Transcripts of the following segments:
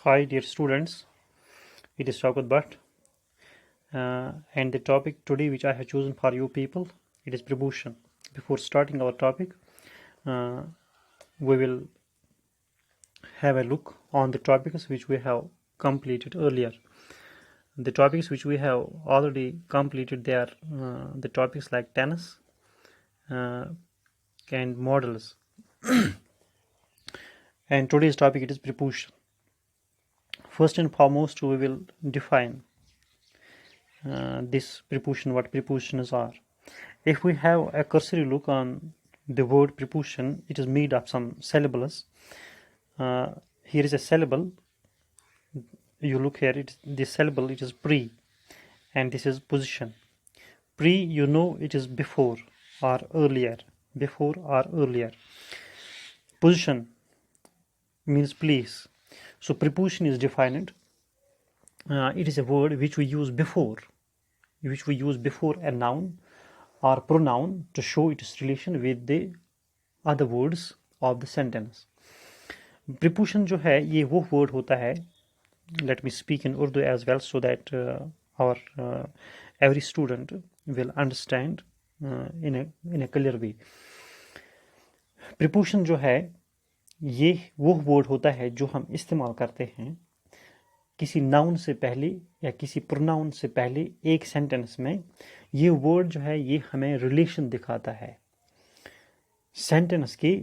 Hi, dear students. It is Shaukat Bhatt, and the topic today, which I have chosen for you people, it is preposition. Before starting our topic, uh, we will have a look on the topics which we have completed earlier. The topics which we have already completed, they are the topics like tense uh, and models. And today's topic it is preposition. First and foremost, we will define this preposition, what prepositions are. If we have a cursory look on the word preposition, it is made of some syllables. Here is a syllable. You look here, this syllable it is pre, and this is position. Pre, you know, it is before or earlier. Before or earlier. Position means place. So preposition is defined. It is a word which we use before, a noun or pronoun to show its relation with the other words of the sentence. Preposition जो है ये वो word होता है. Let me speak in Urdu as well so that our every student will understand in a clear way. Preposition जो है ये वो word होता है जो हम इस्तेमाल करते हैं किसी नाउन से पहले या किसी प्रोनाउन से पहले एक सेंटेंस में. ये वर्ड जो है ये हमें रिलेशन दिखाता है सेंटेंस के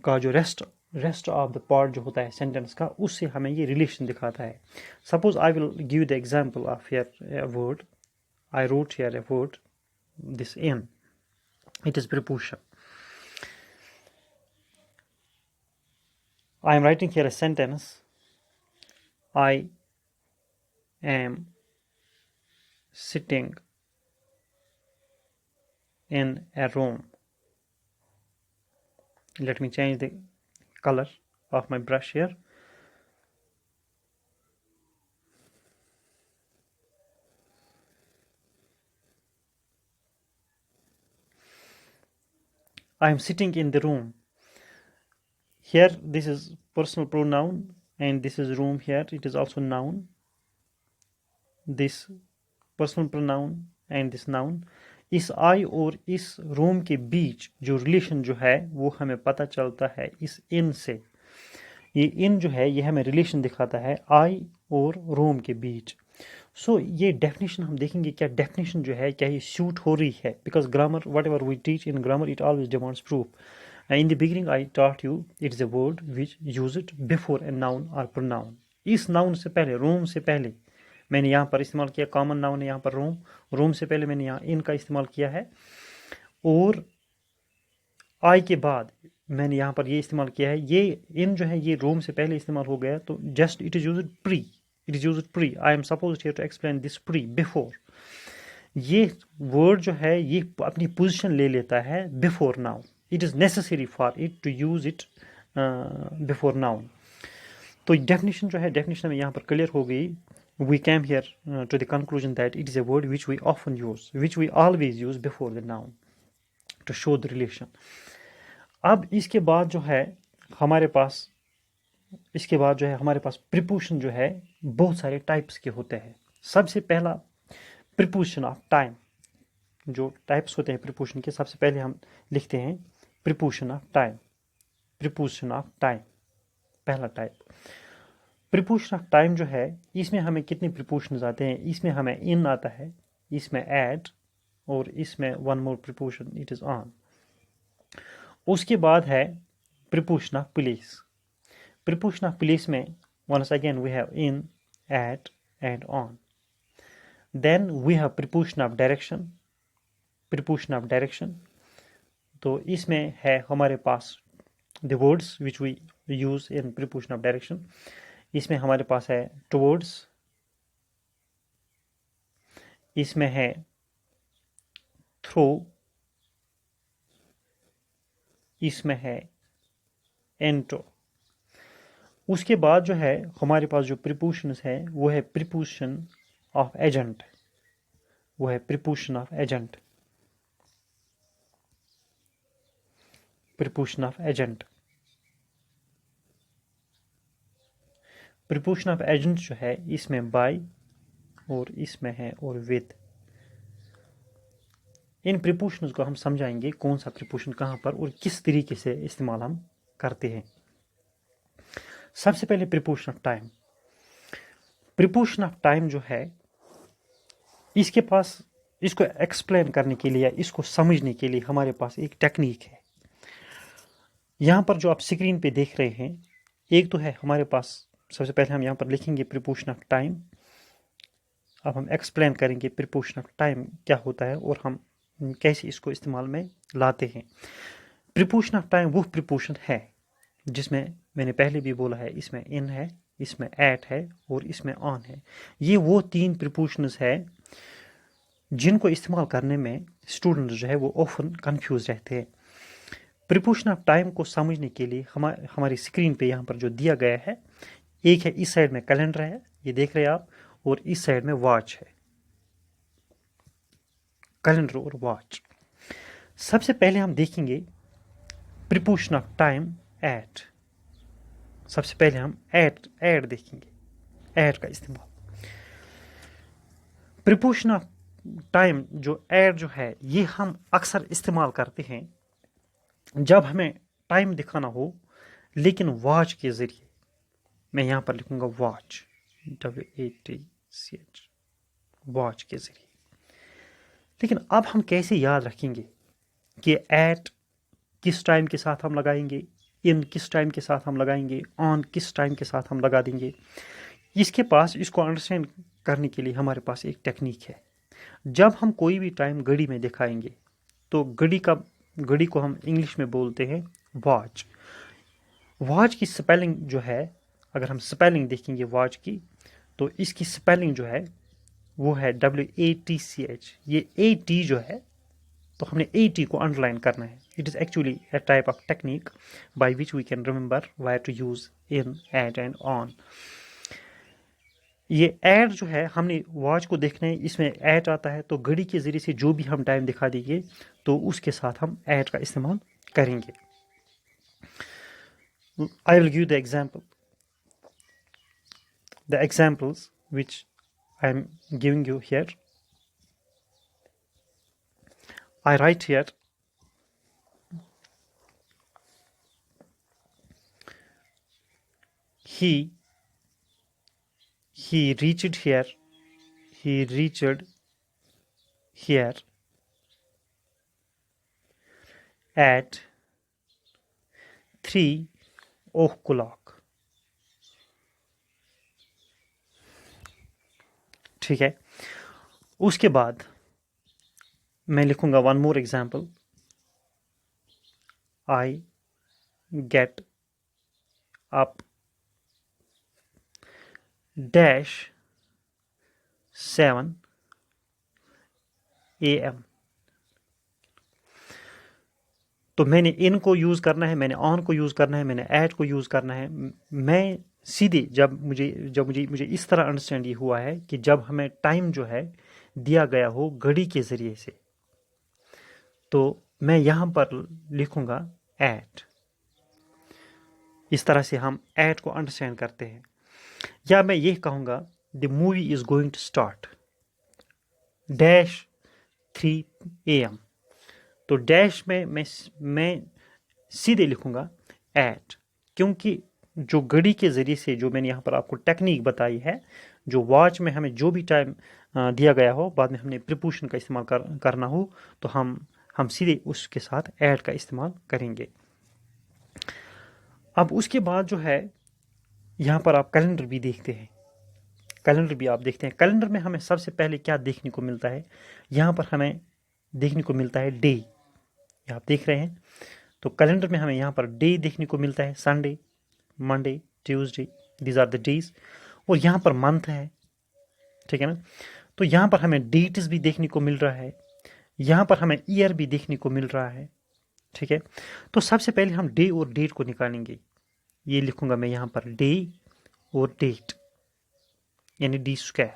का जो रेस्ट ऑफ द पार्ट जो होता है सेंटेंस का, उससे हमें ये रिलेशन दिखाता है. Suppose I will give the example of your word. I wrote here a word, this in, it is preposition. I am writing here a sentence. I am sitting in a room. Let me change the color of my brush here. I am sitting in the room. Here this is personal pronoun and this is room. Here it is also noun. This personal pronoun and this noun. इस आई और इस room के बीच जो relation जो है वो हमें पता चलता है इस इन से. ये इन जो है ये हमें रिलेशन दिखाता है आई और रूम के बीच. सो ये डेफिनेशन हम देखेंगे क्या डेफिनेशन जो है क्या ये सूट हो रही है. Because grammar whatever we teach in grammar it always demands proof. In the beginning I taught you it is a word which use it before a noun और प्रोनाउन. इस noun से पहले, room से पहले मैंने यहाँ पर इस्तेमाल किया. कॉमन नाउन है यहाँ पर रूम. रूम से पहले मैंने यहाँ इन का इस्तेमाल किया है. और आई के बाद मैंने यहाँ पर ये इस्तेमाल किया है. ये इन जो है ये रूम से पहले इस्तेमाल हो गया. तो just it is use pre. It is use pre. I am suppose here to explain this pre before. ये वर्ड जो है ये अपनी पोजीशन ले लेता है before noun. It is necessary for it to use it before noun. तो definition जो है डेफिनेशन में यहाँ पर क्लियर हो गई. We came here to the conclusion that it is a word which we often use, which we always use before the noun to show the relation. अब इसके बाद जो है हमारे पास प्रीपोजिशन जो है बहुत सारे टाइप्स के होते हैं. सबसे पहला प्रीपोजिशन ऑफ टाइम. जो टाइप्स होते हैं प्रीपोजिशन के, सबसे पहले हम लिखते हैं preposition of time. Preposition of time पहला टाइप. प्रीपोजिशन ऑफ टाइम जो है इसमें हमें कितने प्रीपोजिशंस आते हैं. इसमें हमें इन आता है, इसमें एट, और इसमें one more preposition it is on. उसके बाद है preposition of place. Preposition of place में once again we have in, at and on. Then we have preposition of direction. Preposition of direction. तो इसमें है हमारे पास the words which we use in preposition of direction. इसमें हमारे पास है towards. इसमें है through. इसमें है into. उसके बाद जो है हमारे पास जो प्रीपोजिशंस है वो है प्रीपोजिशन ऑफ एजेंट. वो है preposition of agent. Preposition of agent. Preposition of agent जो है इसमें बाय और इसमें है और विद। इन प्रीपोजिशंस को हम समझाएंगे कौन सा प्रीपोजिशन कहाँ पर और किस तरीके से इस्तेमाल हम करते हैं। सबसे पहले preposition of time. Preposition of time जो है इसके पास, इसको एक्सप्लेन करने के लिए, इसको समझने के लिए हमारे पास एक टेक्निक है। यहाँ पर जो आप स्क्रीन पे देख रहे हैं, एक तो है हमारे पास, सबसे पहले हम यहाँ पर लिखेंगे प्रीपोजिशन ऑफ टाइम। अब हम एक्सप्लेन करेंगे प्रीपोजिशन ऑफ टाइम क्या होता है और हम कैसे इसको इस्तेमाल में लाते हैं। प्रीपोजिशन ऑफ टाइम वो प्रीपोजिशन है जिसमें मैंने पहले भी बोला है, इसमें इन है, इसमें एट है और इसमें ऑन है। ये वो तीन प्रीपोजिशंस है जिनको इस्तेमाल करने में स्टूडेंट जो है वो ऑफन कंफ्यूज रहते हैं। प्रीपोजिशन ऑफ टाइम को समझने के लिए हमारी स्क्रीन पे यहाँ पर जो दिया गया है, एक है इस साइड में कैलेंडर है, ये देख रहे हैं आप, और इस साइड में वॉच है, कैलेंडर और वॉच। सबसे पहले हम देखेंगे प्रीपोजिशन ऑफ टाइम एट। सबसे पहले हम एट देखेंगे, एट का इस्तेमाल। प्रीपोजिशन ऑफ टाइम जो एट जो है ये हम अक्सर इस्तेमाल करते हैं जब हमें टाइम दिखाना हो, लेकिन वॉच के जरिए। मैं यहां पर लिखूंगा वॉच, WATCH, वॉच के जरिए। लेकिन अब हम कैसे याद रखेंगे कि एट किस टाइम के साथ हम लगाएंगे, इन किस टाइम के साथ हम लगाएंगे, ऑन किस टाइम के साथ हम लगा देंगे। इसके पास, इसको अंडरस्टैंड करने के लिए हमारे पास एक टेक्निक है। जब हम कोई भी टाइम घड़ी में दिखाएंगे तो घड़ी को हम इंग्लिश में बोलते हैं वॉच। वॉच की स्पेलिंग जो है, अगर हम स्पेलिंग देखेंगे वॉच की, तो इसकी स्पेलिंग जो है वो है WATCH। ये AT जो है, तो हमने AT को अंडरलाइन करना है। It is actually a type of technique by which we can remember where to use in, at and on. ये एट जो है, हमने वॉच को देखना है, इसमें एट आता है, तो घड़ी के जरिए से जो भी हम टाइम दिखा देंगे तो उसके साथ हम एट का इस्तेमाल करेंगे। I will give the example, the examples which I am giving you here. I write here he reached here, he reached here at 3 o'clock। ठीक है, उसके बाद मैं लिखूंगा one more example, I get up dash 7 AM। तो मैंने इन को use करना है, मैंने ऑन को यूज़ करना है, मैंने एट को यूज़ करना है। मैं सीधे जब मुझे इस तरह अंडरस्टैंड ये हुआ है कि जब हमें टाइम जो है दिया गया हो घड़ी के ज़रिए से, तो मैं यहाँ पर लिखूँगा एट। इस तरह से हम एट को अंडरस्टैंड करते हैं। या मैं ये कहूँगा the movie is going to start dash 3 AM। तो डैश में मैं सीधे लिखूंगा एट, क्योंकि जो घड़ी के ज़रिए से जो मैंने यहाँ पर आपको टेक्निक बताई है, जो वॉच में हमें जो भी टाइम दिया गया हो, बाद में हमने प्रीपोजिशन का इस्तेमाल करना हो, तो हम सीधे उसके साथ एट का इस्तेमाल करेंगे। अब उसके बाद जो है, यहाँ पर आप कैलेंडर भी देखते हैं, कैलेंडर भी आप देखते हैं। कैलेंडर में हमें सबसे पहले क्या देखने को मिलता है, यहाँ पर हमें देखने को मिलता है डे। आप देख रहे हैं, तो कैलेंडर में हमें यहाँ पर डे देखने को मिलता है, Sunday, Monday, Tuesday, these are the days. और यहाँ पर मंथ है, ठीक है ना। तो यहाँ पर हमें डेट्स भी देखने को मिल रहा है, यहाँ पर हमें ईयर भी देखने को मिल रहा है, ठीक है। तो सबसे पहले हम डे और डेट को निकालेंगे। ये लिखूंगा मैं यहाँ पर डे और डेट, यानी D²।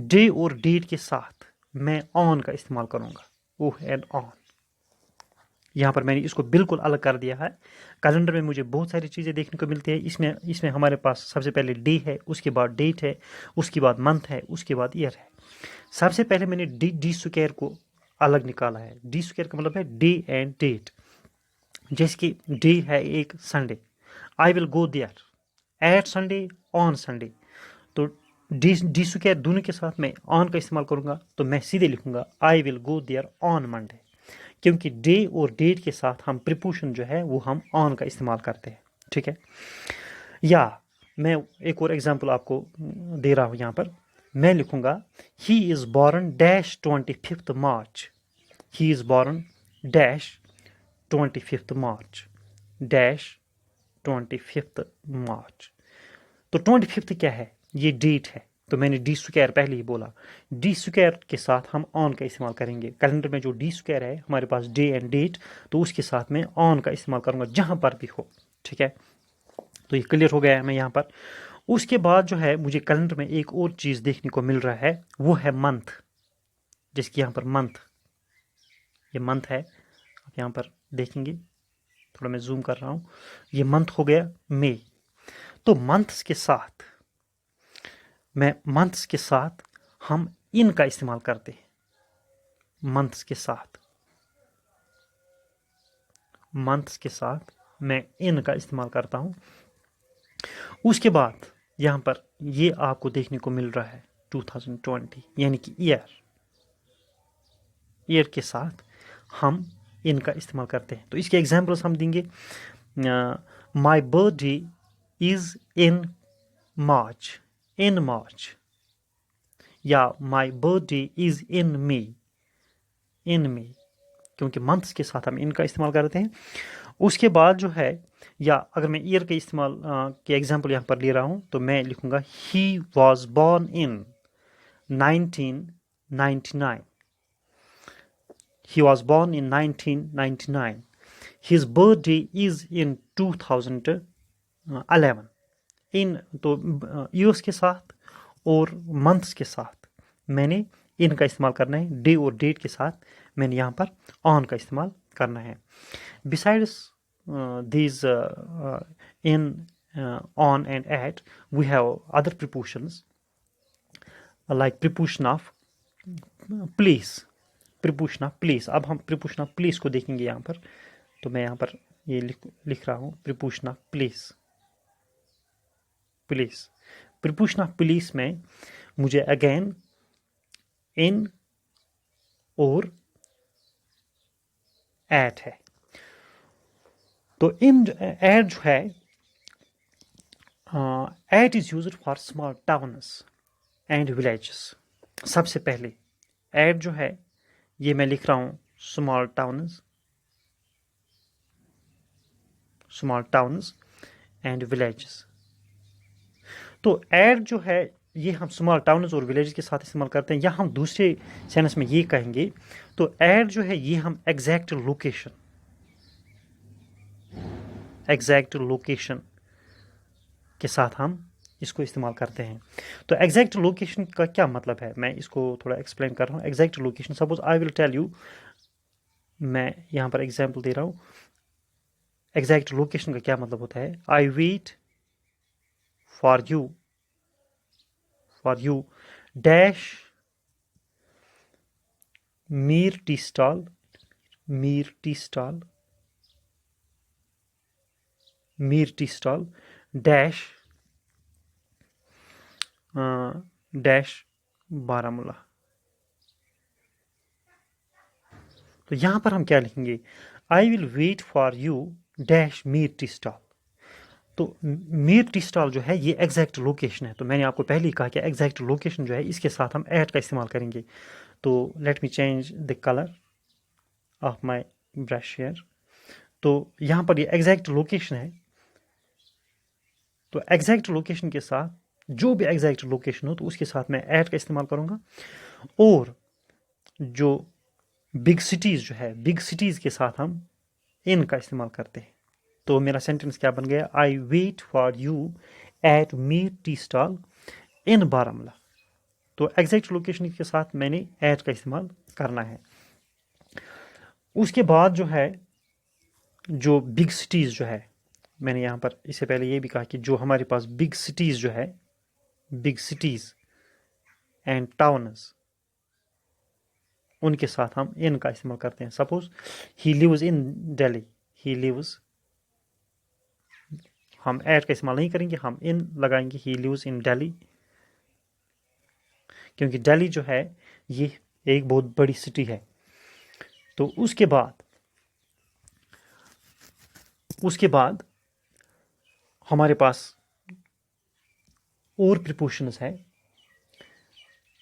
डे और डेट के साथ मैं ऑन का इस्तेमाल करूंगा, ओह एंड ऑन। यहाँ पर मैंने इसको बिल्कुल अलग कर दिया है। कैलेंडर में मुझे बहुत सारी चीज़ें देखने को मिलती है। इसमें हमारे पास सबसे पहले डे है, उसके बाद डेट है, उसके बाद मंथ है, उसके बाद ईयर है। सबसे पहले मैंने डी स्क्वायर को अलग निकाला है। डी स्क्वायर का मतलब है डे एंड डेट। जैसे कि डे है एक Sunday, I will go there at Sunday on Sunday. तो डी स्क्वायर दोनों के साथ मैं ऑन का इस्तेमाल करूंगा, तो मैं सीधे लिखूंगा I will go there on Monday, क्योंकि डे और डेट के साथ हम प्रीपोजिशन जो है वो हम ऑन का इस्तेमाल करते हैं। ठीक है। या मैं एक और एग्जांपल आपको दे रहा हूँ यहाँ पर। मैं लिखूंगा he is born dash 25 March. He is born dash 25 March dash 25 मार्च। तो 25 क्या है? ये डेट है। तो मैंने डी स्क्वायर पहले ही बोला। डी स्क्वायर के साथ हम ऑन का इस्तेमाल करेंगे। कैलेंडर में जो डी स्क्वायर है हमारे पास डे एंड डेट, तो उसके साथ मैं ऑन का इस्तेमाल करूंगा जहां पर भी हो। ठीक है। तो ये क्लियर हो गया है मैं यहाँ पर। उसके बाद जो है मुझे कैलेंडर में एक और चीज़ देखने को मिल रहा है, वो है मंथ। जिसकी यहाँ पर मंथ, ये मंथ है, आप यहाँ पर देखेंगे, थोड़ा मैं जूम कर रहा हूँ। ये मंथ हो गया मई। तो मंथ्स के साथ हम इन का इस्तेमाल करते हैं। मंथ्स के साथ मैं इन का इस्तेमाल करता हूं। उसके बाद यहां पर ये आपको देखने को मिल रहा है 2020, यानी कि ईयर के साथ हम इनका इस्तेमाल करते हैं। तो इसके एग्जाम्पल्स हम देंगे। माई बर्थडे इज इन मार्च, या माई बर्थडे इज इन मई, क्योंकि मंथ्स के साथ हम इनका इस्तेमाल करते हैं। उसके बाद जो है, या अगर मैं ईयर के इस्तेमाल के एग्जाम्पल यहाँ पर ले रहा हूँ, तो मैं लिखूंगा he was born in 1999। He was born in 1999. His birthday is in 2011. इन तो ईयर्स के साथ और मंथ्स के साथ मैंने इन का इस्तेमाल करना है। डे और डेट के साथ मैंने यहाँ पर ऑन का इस्तेमाल करना है। Besides these in, on and at, we have other prepositions like preposition of please, preposition of please. अब हम प्रीपोजिशन ऑफ प्लीज को देखेंगे यहाँ पर। तो मैं यहाँ पर ये लिख रहा हूँ preposition of please. Preposition of please में मुझे अगेन इन और एट है। तो इन एट जो है, at is used for small towns and villages. सबसे पहले एट जो है ये मैं लिख रहा हूं स्मॉल टाउन्स एंड विलेजेस। तो एट जो है ये हम स्मॉल टाउन्स और विलेजेस के साथ इस्तेमाल करते हैं, या हम दूसरे सेंस में ये कहेंगे तो एट जो है ये हम एग्जैक्ट लोकेशन के साथ हम इसको इस्तेमाल करते हैं। तो एग्जैक्ट लोकेशन का क्या मतलब है, मैं इसको थोड़ा एक्सप्लेन कर रहा हूँ। Exact location, suppose I will tell you, मैं यहाँ पर एग्जाम्पल दे रहा हूँ। एग्जैक्ट लोकेशन का क्या मतलब होता है? I wait for you dash Mir tea stall dash Baramulla. तो यहां पर हम क्या लिखेंगे? I will wait for you dash Mir tea stall. तो मीर टी स्टॉल जो है ये एग्जैक्ट लोकेशन है। तो मैंने आपको पहले ही कहा कि एग्जैक्ट लोकेशन जो है इसके साथ हम एट का इस्तेमाल करेंगे। तो let me change the colour of my brush hair. तो यहाँ पर ये एग्जैक्ट लोकेशन है। तो एग्जैक्ट लोकेशन के साथ जो भी एग्जैक्ट लोकेशन हो तो उसके साथ मैं एट का इस्तेमाल करूँगा। और जो बिग सिटीज़ जो है, बिग सिटीज़ के साथ हम इन का इस्तेमाल करते हैं। तो मेरा सेंटेंस क्या बन गया? I wait for you at Mir tea stall in Baramulla. तो एग्जैक्ट लोकेशन के साथ मैंने एट का इस्तेमाल करना है। उसके बाद जो है जो बिग सिटीज़ जो है, मैंने यहाँ पर इससे पहले ये भी कहा कि जो हमारे पास बिग सिटीज़ जो है, बिग सिटीज़ एंड टाउन्स, उनके साथ हम इन का इस्तेमाल करते हैं। Suppose he lives in Delhi, he lives, हम एट का इस्तेमाल नहीं करेंगे, हम इन लगाएंगे, ही लिव्स इन दिल्ली, क्योंकि दिल्ली जो है ये एक बहुत बड़ी सिटी है। तो उसके बाद हमारे पास और प्रीपोजिशंस है,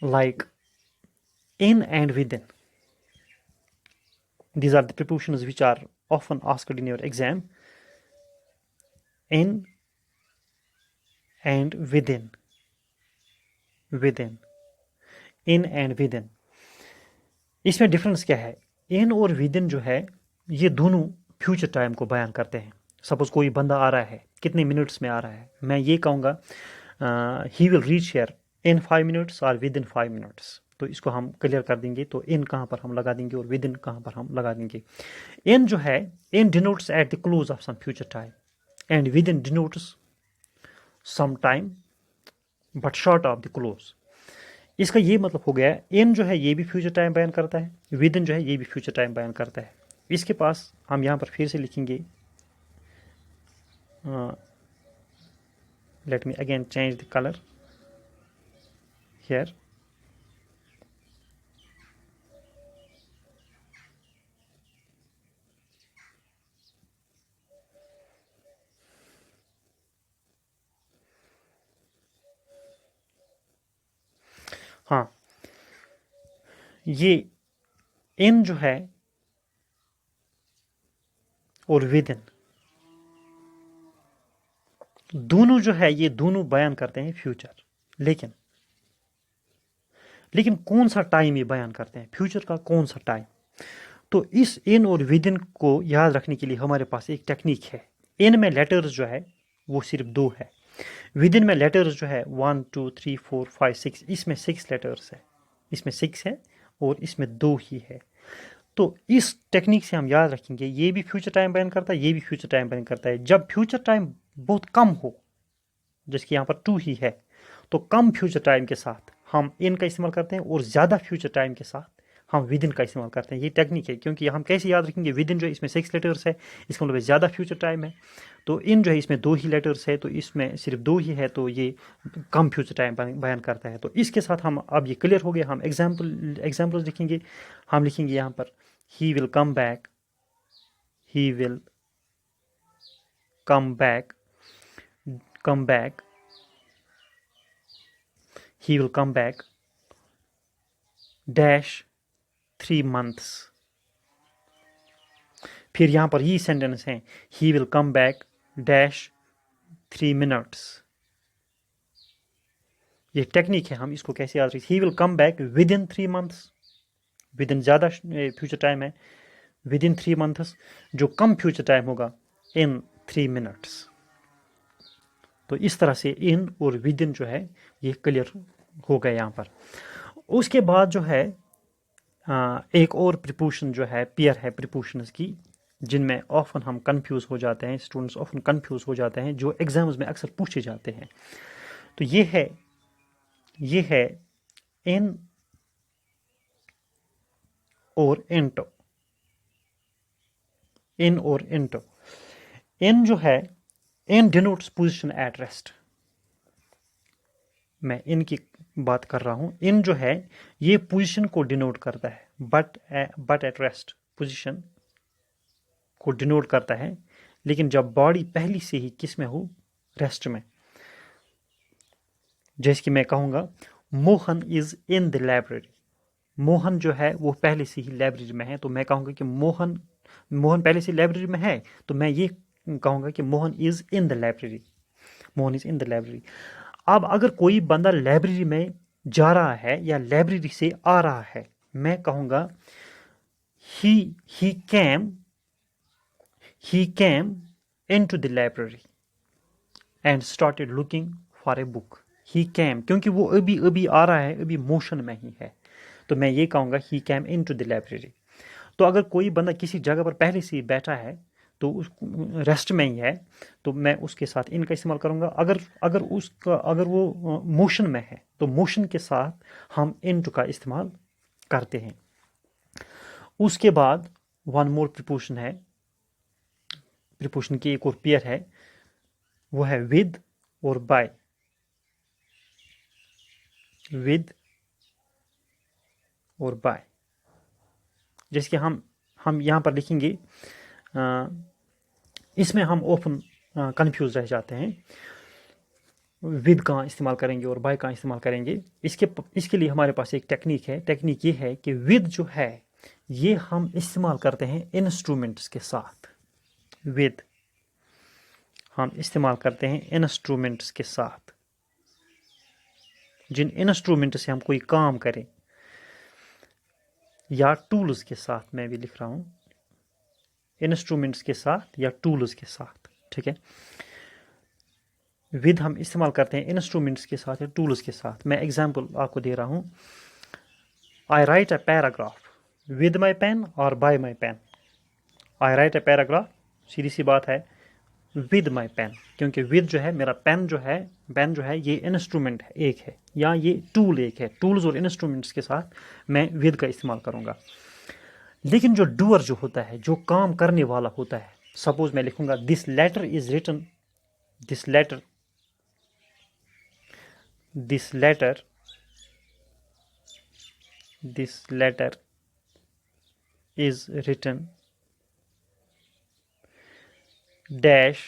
like in and within. These are the prepositions which are often asked in your exam. In and within. Within. In and within. इसमें डिफरेंस क्या है? इन और विदिन जो है ये दोनों फ्यूचर टाइम को बयान करते हैं। सपोज कोई बंदा आ रहा है, कितने मिनट्स में आ रहा है, मैं ये कहूँगा he will reach here in 5 minutes और विद इन 5 मिनट्स। तो इसको हम क्लियर कर देंगे। तो इन कहाँ पर हम लगा देंगे और विद इन कहाँ पर हम लगा देंगे। इन जो है, in denotes at the close of some future time and with in denotes some time but short of the close. इसका ये मतलब हो गया, इन जो है ये भी फ्यूचर टाइम बयान करता है, विद इन जो है ये भी फ्यूचर टाइम बयान करता है। इसके पास हम यहाँ पर फिर से लिखेंगे, let me again change the colour here. हाँ, ये इन जो है और विद इन दोनों जो है ये दोनों बयान करते हैं फ्यूचर। लेकिन कौन सा टाइम ये बयान करते हैं, फ्यूचर का कौन सा टाइम? तो इस इन और विद इन को याद रखने के लिए हमारे पास एक टेक्निक है। इन में लेटर्स जो है वो सिर्फ 2 है, विद इन में लेटर्स जो है 1 2 3 4 5 6, इसमें 6 लेटर्स है, इसमें 6 है और इसमें 2 ही है। तो इस टेक्निक से हम याद रखेंगे, ये भी फ्यूचर टाइम बयान करता है, ये भी फ्यूचर टाइम बयान करता है। जब फ्यूचर टाइम बहुत कम हो, जिसकी यहाँ पर 2 ही है, तो कम फ्यूचर टाइम के साथ हम इन का इस्तेमाल करते हैं और ज़्यादा फ्यूचर टाइम के साथ हम विद इन का इस्तेमाल करते हैं। ये टेक्निक है, क्योंकि हम कैसे याद रखेंगे, विद इन जो है इसमें 6 लेटर्स है, इसका मतलब ज़्यादा फ्यूचर टाइम है। तो इन जो है इसमें 2 ही लेटर्स है, तो इसमें सिर्फ 2 ही है, तो ये कम फ्यूचर टाइम बयान करता है। तो इसके साथ हम अब ये क्लियर हो गया। हम एग्जाम्पल्स लिखेंगे। हम लिखेंगे यहाँ पर he will come back, he will come back, he will come back dash 3 months। फिर यहां पर ये सेंटेंस है, he will come back dash 3 minutes। ये टेक्निक है, हम इसको कैसे याद रखें। he will come back within 3 months, within ज़्यादा फ्यूचर टाइम है, विदिन 3 months जो कम फ्यूचर टाइम होगा in 3 minutes। तो इस तरह से इन और विदिन जो है ये क्लियर हो गया यहाँ पर। उसके बाद जो है एक और प्रीपोजिशन जो है, पेयर है प्रीपोजिशंस की, जिनमें ऑफन हम कंफ्यूज हो जाते हैं, स्टूडेंट्स ऑफन कंफ्यूज हो जाते हैं, जो एग्जाम्स में अक्सर पूछे जाते हैं। तो ये है इन और इंटो। इन और इंटो। इन जो है, in denotes position at rest. मैं इन की बात कर रहा हूं। इन जो है ये पोजीशन को डिनोट करता है, बट एट रेस्ट पोजीशन को डिनोट करता है, लेकिन जब बॉडी पहली से ही किस में हो, रेस्ट में। जैसे कि मैं कहूंगा Mohan is in the library. Mohan जो है वो पहले से ही लाइब्रेरी में है, तो मैं कहूंगा कि मोहन पहले से लाइब्रेरी में है, तो मैं ये कहूंगा कि Mohan is in the library. Mohan is in the library. अब अगर कोई बंदा लाइब्रेरी में जा रहा है या लाइब्रेरी से आ रहा है, मैं कहूंगा he came into the library and started looking for a book. He came, क्योंकि वो अभी आ रहा है, अभी मोशन में ही है, तो मैं ये कहूंगा he came into the library. तो अगर कोई बंदा किसी जगह पर पहले से ही बैठा है, तो उस रेस्ट में ही है, तो मैं उसके साथ इन का इस्तेमाल करूँगा। अगर वो मोशन में है तो मोशन के साथ हम इनटू का इस्तेमाल करते हैं। उसके बाद वन मोर प्रीपोजिशन है, प्रीपोजिशन की एक और पेयर है, वो है विद और बाय। विद और बाय, जैसे कि हम यहाँ पर लिखेंगे, इसमें हम ऑफन कंफ्यूज रह जाते हैं, विद कहाँ इस्तेमाल करेंगे और बाय कहाँ इस्तेमाल करेंगे। इसके लिए हमारे पास एक टेक्निक है। टेक्निक ये है कि विद जो है ये हम इस्तेमाल करते हैं इंस्ट्रूमेंट्स के साथ। विद हम इस्तेमाल करते हैं इंस्ट्रूमेंट्स के साथ, जिन इंस्ट्रूमेंट से हम कोई काम करें, या टूल्स के साथ मैं भी लिख रहा हूं, इंस्ट्रूमेंट्स के साथ या टूल्स के साथ, ठीक है। विद हम इस्तेमाल करते हैं इंस्ट्रूमेंट्स के साथ या टूल्स के साथ। मैं एग्जांपल आपको दे रहा हूं, I write a paragraph with my pen और by my pen. I write a paragraph, सीधी सी बात है, विद माई पेन, क्योंकि विद जो है मेरा पेन जो है ये इंस्ट्रूमेंट है एक है, या ये टूल एक है। टूल्स और इंस्ट्रूमेंट्स के साथ मैं विद का इस्तेमाल करूंगा। लेकिन जो डूअर जो होता है, जो काम करने वाला होता है, सपोज मैं लिखूंगा दिस लेटर इज रिटन, दिस लेटर is written dash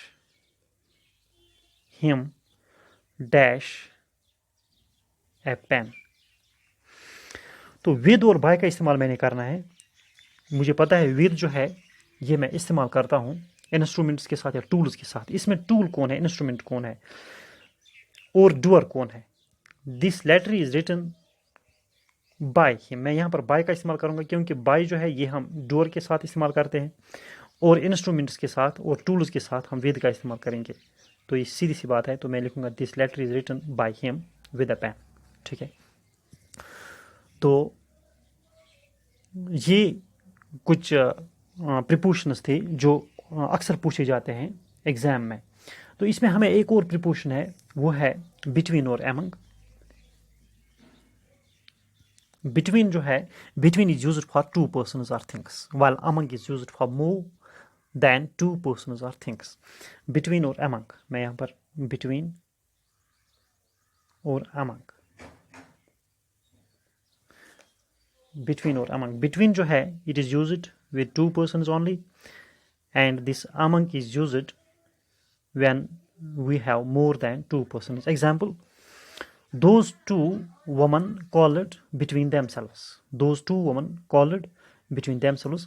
him dash a pen। तो विद और बाय का इस्तेमाल मैंने करना है। मुझे पता है विद जो है ये मैं इस्तेमाल करता हूं इंस्ट्रूमेंट्स के साथ या टूल्स के साथ। इसमें टूल कौन है, इंस्ट्रूमेंट कौन है, और डूअर कौन है। This letter is written by him, मैं यहाँ पर बाय का इस्तेमाल करूंगा क्योंकि बाय जो है ये हम डूअर के साथ इस्तेमाल करते हैं, और इंस्ट्रूमेंट्स के साथ और टूल्स के साथ हम विद का इस्तेमाल करेंगे। तो ये सीधी सी बात है, तो मैं लिखूंगा this letter is written by him with a pen, ठीक है। तो ये कुछ प्रीपोजिशंस थे जो अक्सर पूछे जाते हैं एग्जाम में। तो इसमें हमें एक और प्रीपोजिशन है, वो है बिटवीन और एमंग। बिटवीन जो है, between is used for to persons और things, while among is used for more than two persons or things। Between और among, मैं यहाँ पर बिटवीन और among, बिटवीन और among। बिटवीन जो है it is used with two persons only, and this among is used when we have more than two persons। Example, those two women quarreled between themselves। those two women quarreled between themselves।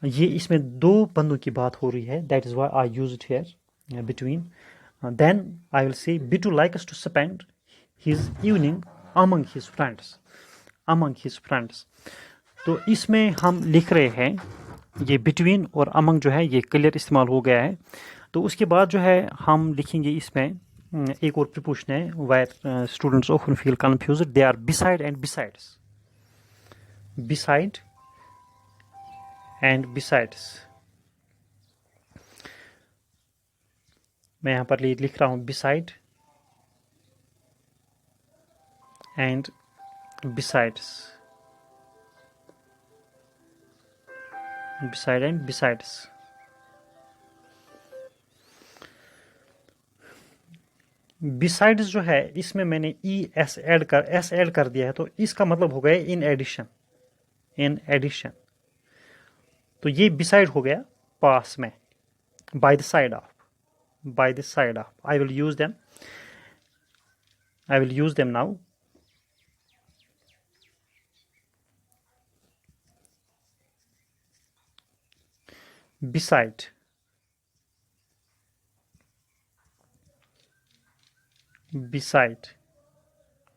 ये इसमें दो बंदों की बात हो रही है, that is why I used here between। then I will say Bitu likes to spend his evening among his friends, among his friends। तो इसमें हम लिख रहे हैं ये between और among जो है ये क्लियर इस्तेमाल हो गया है। तो उसके बाद जो है हम लिखेंगे इसमें एक और प्रीपोजिशन है, where students often feel confused, they are beside and besides। beside and besides, मैं यहाँ पर लिख रहा हूँ beside and besides, beside and besides। Besides जो है इसमें मैंने एस ऐड कर दिया है, तो इसका मतलब हो गया इन एडिशन, इन एडिशन। तो ये बिसाइड हो गया पास में, by the side of, by the side of. I will use them now. Beside, beside,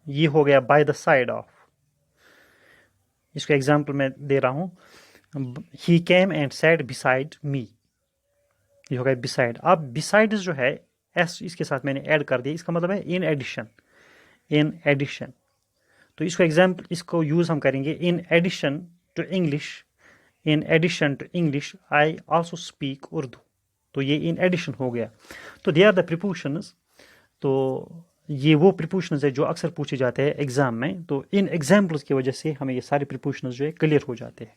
ये हो गया बाय द साइड ऑफ। इसको एग्जाम्पल मैं दे रहा हूं, he came and sat beside me, ये हो गया बिसाइड। अब बिसाइड जो है एस इसके साथ मैंने ऐड कर दिया, इसका मतलब है इन एडिशन, इन एडिशन। तो इसको एग्जाम्पल, इसको यूज हम करेंगे in addition to English, in addition to English I also speak Urdu. तो ये इन एडिशन हो गया। तो दे आर द प्रीपोजिशंस। तो ये वो प्रीपोजिशंस है जो अक्सर पूछे जाते हैं एग्जाम में। तो इन एग्जाम्पल्स की वजह से हमें ये सारे प्रीपोजिशंस जो है क्लियर हो जाते हैं।